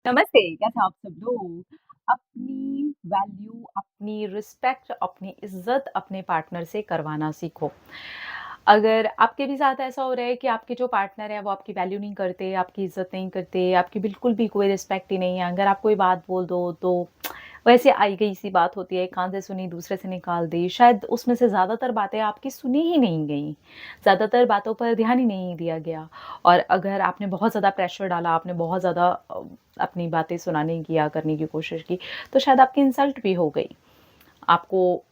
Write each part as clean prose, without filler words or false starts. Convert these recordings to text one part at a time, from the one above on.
नमस्ते, कैसे हैं आप सब लोग? अपनी वैल्यू, अपनी रिस्पेक्ट, अपनी इज़्ज़त अपने पार्टनर से करवाना सीखो। अगर आपके भी साथ ऐसा हो रहा है कि आपके जो पार्टनर हैं वो आपकी वैल्यू नहीं करते, आपकी इज़्ज़त नहीं करते, आपकी बिल्कुल भी कोई रिस्पेक्ट ही नहीं है, अगर आप कोई बात बोल दो तो वैसे आई गई सी बात होती है, एक कान से सुनी दूसरे से निकाल दी, शायद उसमें से ज़्यादातर बातें आपकी सुनी ही नहीं गईं, ज़्यादातर बातों पर ध्यान ही नहीं दिया गया और अगर आपने बहुत ज़्यादा प्रेशर डाला, आपने बहुत ज़्यादा अपनी बातें सुनाने की या करने की कोशिश की, तो शायद आपकी इंसल्ट भी हो गई। आपको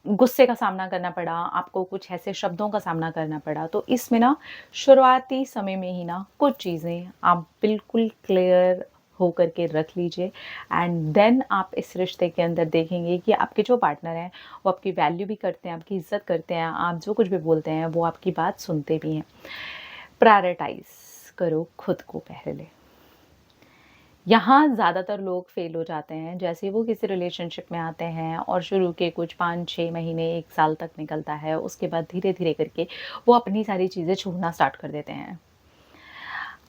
गुस्से का सामना करना पड़ा, आपको कुछ ऐसे शब्दों का सामना करना पड़ा। तो इसमें ना शुरुआती समय में ही ना कुछ चीज़ें आप बिल्कुल क्लियर होकर के रख लीजिए एंड देन आप इस रिश्ते के अंदर देखेंगे कि आपके जो पार्टनर हैं, वो आपकी वैल्यू भी करते हैं, आपकी इज़्ज़त करते हैं, आप जो कुछ भी बोलते हैं, वो आपकी बात सुनते भी हैं। प्रायोरिटाइज़ करो खुद को पहले। यहाँ ज़्यादातर लोग फ़ेल हो जाते हैं, जैसे ही वो किसी रिलेशनशिप में आते हैं और शुरू के कुछ 5-6 महीने 1 साल तक निकलता है, उसके बाद धीरे-धीरे करके वो अपनी सारी चीज़ें छोड़ना स्टार्ट कर देते हैं।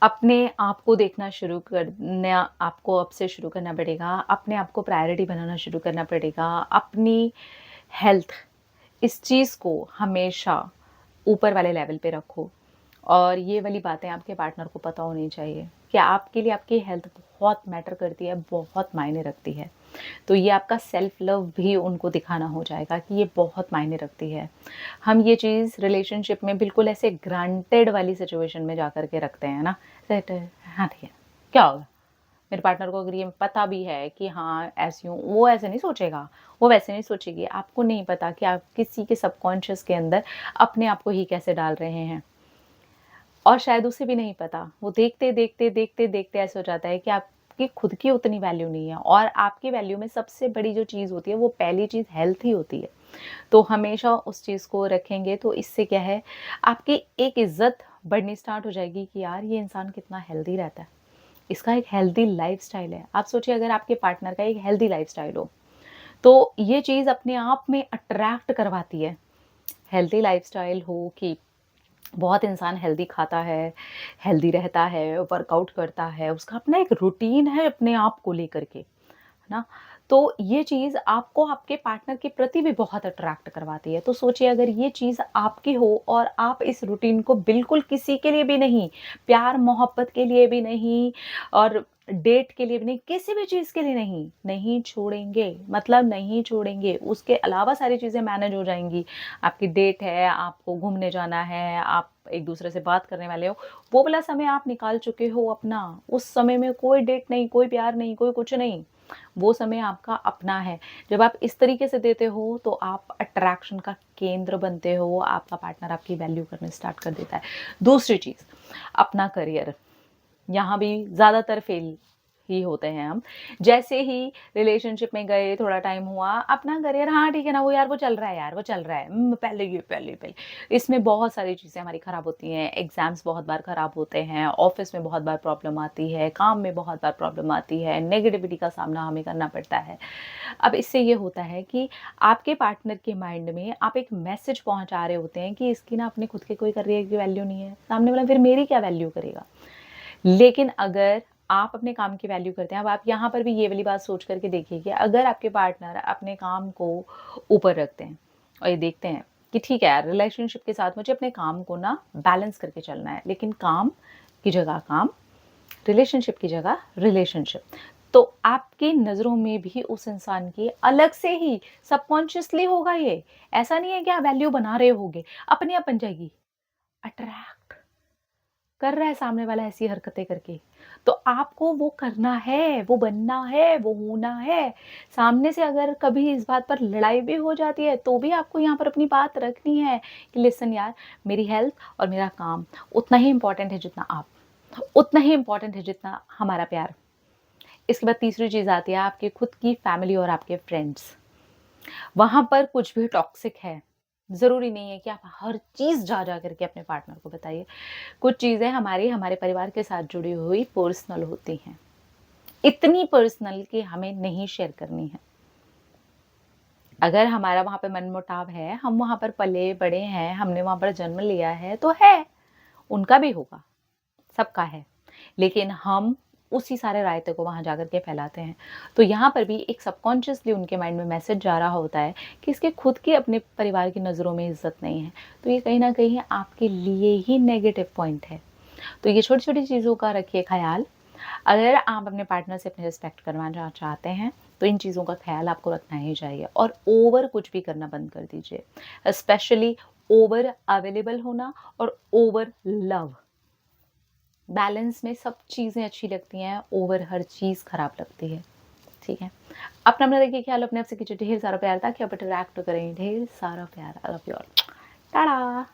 अपने आप को देखना शुरू करना आपको अब से शुरू करना पड़ेगा, अपने आप को प्रायोरिटी बनाना शुरू करना पड़ेगा, अपनी हेल्थ इस चीज़ को हमेशा ऊपर वाले लेवल पे रखो। और ये वाली बातें आपके पार्टनर को पता होनी चाहिए कि आपके लिए आपकी हेल्थ बहुत मैटर करती है, बहुत मायने रखती है। तो ये आपका सेल्फ लव भी उनको दिखाना हो जाएगा कि ये बहुत मायने रखती है। हम ये चीज़ रिलेशनशिप में बिल्कुल ऐसे ग्रांटेड वाली सिचुएशन में जाकर के रखते हैं ना, सेट हाँ, ठीक है, क्या होगा? मेरे पार्टनर को अगर ये पता भी है कि हाँ, ऐसी हूँ, वो ऐसे नहीं सोचेगा, वो वैसे नहीं सोचेगी। आपको नहीं पता कि आप किसी के सबकॉन्शियस के अंदर अपने आप को ही कैसे डाल रहे हैं। और शायद उसे भी नहीं पता। वो देखते ऐसा हो जाता है कि आपकी खुद की उतनी वैल्यू नहीं है और आपकी वैल्यू में सबसे बड़ी जो चीज़ होती है, वो पहली चीज़ हेल्थ ही होती है। तो हमेशा उस चीज़ को रखेंगे तो इससे क्या है, आपकी एक इज़्ज़त बढ़नी स्टार्ट हो जाएगी कि यार ये इंसान कितना हेल्दी रहता है। इसका एक हेल्दी लाइफ़स्टाइल है। आप सोचिए अगर आपके पार्टनर का एक हेल्दी लाइफ़स्टाइल हो, तो ये चीज़ अपने आप में अट्रैक्ट करवाती है। हेल्दी लाइफ़स्टाइल हो कि बहुत इंसान हेल्दी खाता है, हेल्दी रहता है, वर्कआउट करता है, उसका अपना एक रूटीन है अपने आप को लेकर के, है ना? तो ये चीज़ आपको आपके पार्टनर के प्रति भी बहुत अट्रैक्ट करवाती है। तो सोचिए अगर ये चीज़ आपकी हो और आप इस रूटीन को बिल्कुल किसी के लिए भी नहीं, प्यार-मोहब्बत के लिए भी नहीं और डेट के लिए भी नहीं, किसी भी चीज़ के लिए नहीं, नहीं छोड़ेंगे, मतलब नहीं छोड़ेंगे। उसके अलावा सारी चीज़ें मैनेज हो जाएँगी। आपकी डेट है, आपको घूमने जाना है, आप एक-दूसरे से बात करने वाले हो, वो वाला समय आप निकाल चुके हो अपना। उस समय में कोई डेट नहीं, कोई प्यार नहीं, कोई कुछ नहीं। वो समय आपका अपना है। जब आप इस तरीके से देते हो, तो आप अट्रैक्शन का केंद्र बनते हो, आपका पार्टनर आपकी वैल्यू करना स्टार्ट कर देता है। दूसरी चीज़, अपना करियर। यहाँ भी ज़्यादातर फेल ही होते हैं हम। जैसे ही रिलेशनशिप में गए, थोड़ा टाइम हुआ, अपना करियर हाँ, ठीक है ना, वो यार वो चल रहा है यार, वो चल रहा है। पहले ये, पहले। इसमें बहुत सारी चीज़ें हमारी खराब होती हैं, एग्ज़ाम्स बहुत बार खराब होते हैं, ऑफ़िस में बहुत बार प्रॉब्लम आती है, काम में बहुत बार प्रॉब्लम आती है, नेगेटिविटी का सामना हमें करना पड़ता है। अब इससे ये होता है कि आपके पार्टनर के माइंड में आप एक मैसेज पहुँचा रहे होते हैं कि इसकी ना अपने खुद के कोई करियर की वैल्यू नहीं है, सामने वाला फिर मेरी क्या वैल्यू करेगा? लेकिन अगर आप अपने काम की वैल्यू करते हैं, अब आप यहाँ पर भी ये वाली बात सोच करके देखिए कि अगर आपके पार्टनर अपने काम को ऊपर रखते हैं और ये देखते हैं कि ठीक है यार, रिलेशनशिप के साथ मुझे अपने काम को ना बैलेंस करके चलना है, लेकिन काम की जगह काम, रिलेशनशिप की जगह रिलेशनशिप। तो आपकी नज़रों में भी उस इंसान की अलग से ही सबकॉन्शियसली होगा ये। ऐसा नहीं है कि आप वैल्यू बना रहे होगे, अपने आप बन जाएगी। अट्रैक्ट कर रहा है सामने वाला ऐसी हरकतें करके, तो आपको वो करना है, वो बनना है, वो होना है। सामने से अगर कभी इस बात पर लड़ाई भी हो जाती है, तो भी आपको यहाँ पर अपनी बात रखनी है कि लिसन यार, मेरी हेल्थ और मेरा काम उतना ही इम्पोर्टेंट है जितना आप, उतना ही इम्पोर्टेंट है जितना हमारा प्यार। इसके बाद तीसरी चीज़ आती है आपकी खुद की फैमिली और आपके फ्रेंड्स। वहाँ पर कुछ भी टॉक्सिक है, ज़रूरी नहीं है कि आप हर चीज़ जा करके अपने पार्टनर को बताइए। कुछ चीज़ें हमारी हमारे परिवार के साथ जुड़ी हुई पर्सनल होती हैं। इतनी पर्सनल कि हमें नहीं शेयर करनी है। अगर हमारा वहाँ पे मनमुटाव है, हम वहाँ पर पले-बड़े हैं, हमने वहाँ पर जन्म लिया है, तो है, उनका भी होगा, सबका है। लेकिन हम उसी सारे रायते को वहाँ जाकर के फैलाते हैं। तो यहाँ पर भी एक सबकॉन्शियसली उनके माइंड में मैसेज जा रहा होता है कि इसके खुद की अपने परिवार की नज़रों में इज़्ज़त नहीं है। तो ये कहीं न कहीं आपके लिए ही नेगेटिव पॉइंट है। तो ये छोटी-छोटी चीज़ों का रखिए ख़याल। अगर आप अपने पार्टनर से अपनी रिस्पेक्ट करवाना चाहते हैं, तो इन चीज़ों का ख़्याल आपको रखना ही चाहिए और ओवर कुछ भी करना बंद कर दीजिए। स्पेशली ओवर अवेलेबल होना और ओवर लव। बैलेंस में सब चीज़ें अच्छी लगती हैं, ओवर हर चीज़ खराब लगती है, ठीक है? अपना रखिए ख़्याल, अपने आप से कीजिए ढेर सारा प्यार ताकि आप अट्रैक्ट करें ढेर सारा प्यार। I love you all. Tata.